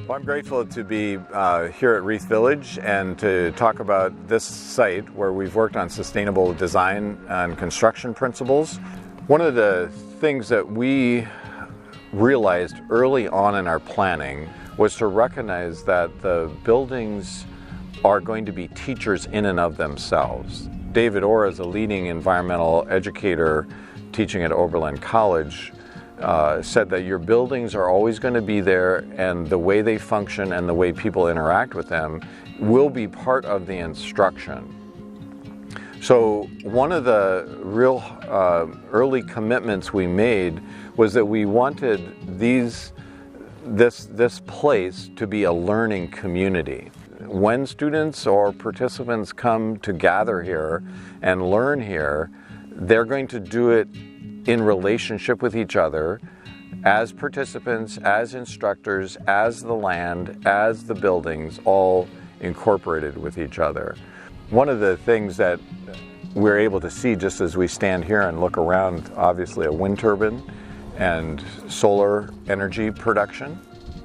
Well, I'm grateful to be here at Reith Village and to talk about this site where we've worked on sustainable design and construction principles. One of the things that we realized early on in our planning was to recognize that the buildings are going to be teachers in and of themselves. David Orr is a leading environmental educator teaching at Oberlin College. Said that your buildings are always going to be there, and the way they function and the way people interact with them will be part of the instruction. So one of the real early commitments we made was that we wanted this place to be a learning community. When students or participants come to gather here and learn here, they're going to do it in relationship with each other, as participants, as instructors, as the land, as the buildings, all incorporated with each other. One of the things that we're able to see just as we stand here and look around, obviously a wind turbine and solar energy production.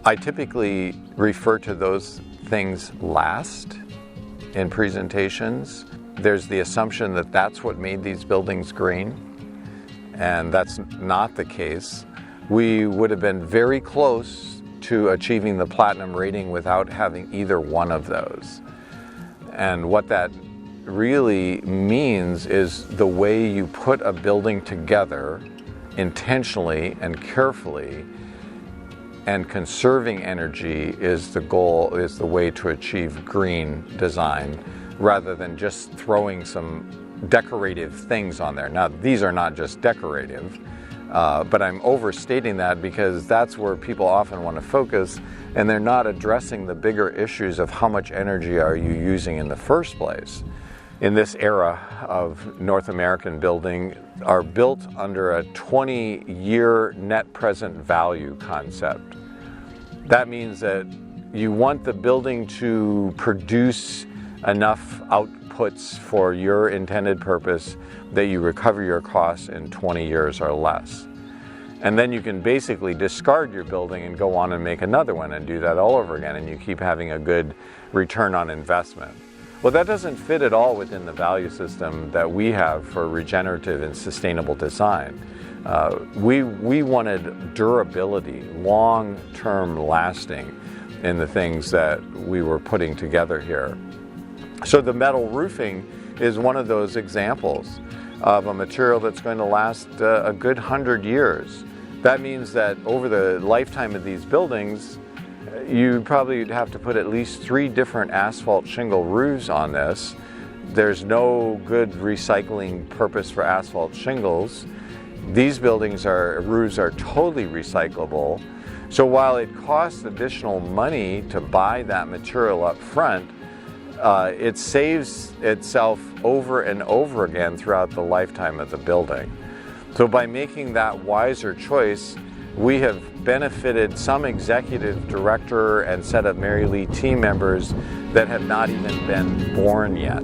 I typically refer to those things last in presentations. There's the assumption that that's what made these buildings green. And that's not the case. We would have been very close to achieving the platinum rating without having either one of those. And what that really means is the way you put a building together intentionally and carefully, and conserving energy is the goal, is the way to achieve green design, rather than just throwing some decorative things on there. Now, these are not just decorative, but I'm overstating that because that's where people often want to focus, and they're not addressing the bigger issues of how much energy are you using in the first place. In this era of North American building are built under a 20-year net present value concept. That means that you want the building to produce enough outputs for your intended purpose that you recover your costs in 20 years or less. And then you can basically discard your building and go on and make another one and do that all over again, and you keep having a good return on investment. Well, that doesn't fit at all within the value system that we have for regenerative and sustainable design. We wanted durability, long-term lasting in the things that we were putting together here. So the metal roofing is one of those examples of a material that's going to last a good 100 years. That means that over the lifetime of these buildings, you probably have to put at least 3 different asphalt shingle roofs on this. There's no good recycling purpose for asphalt shingles. These roofs are totally recyclable. So while it costs additional money to buy that material up front, it saves itself over and over again throughout the lifetime of the building. So by making that wiser choice, we have benefited some executive director and set of Mary Lee team members that have not even been born yet.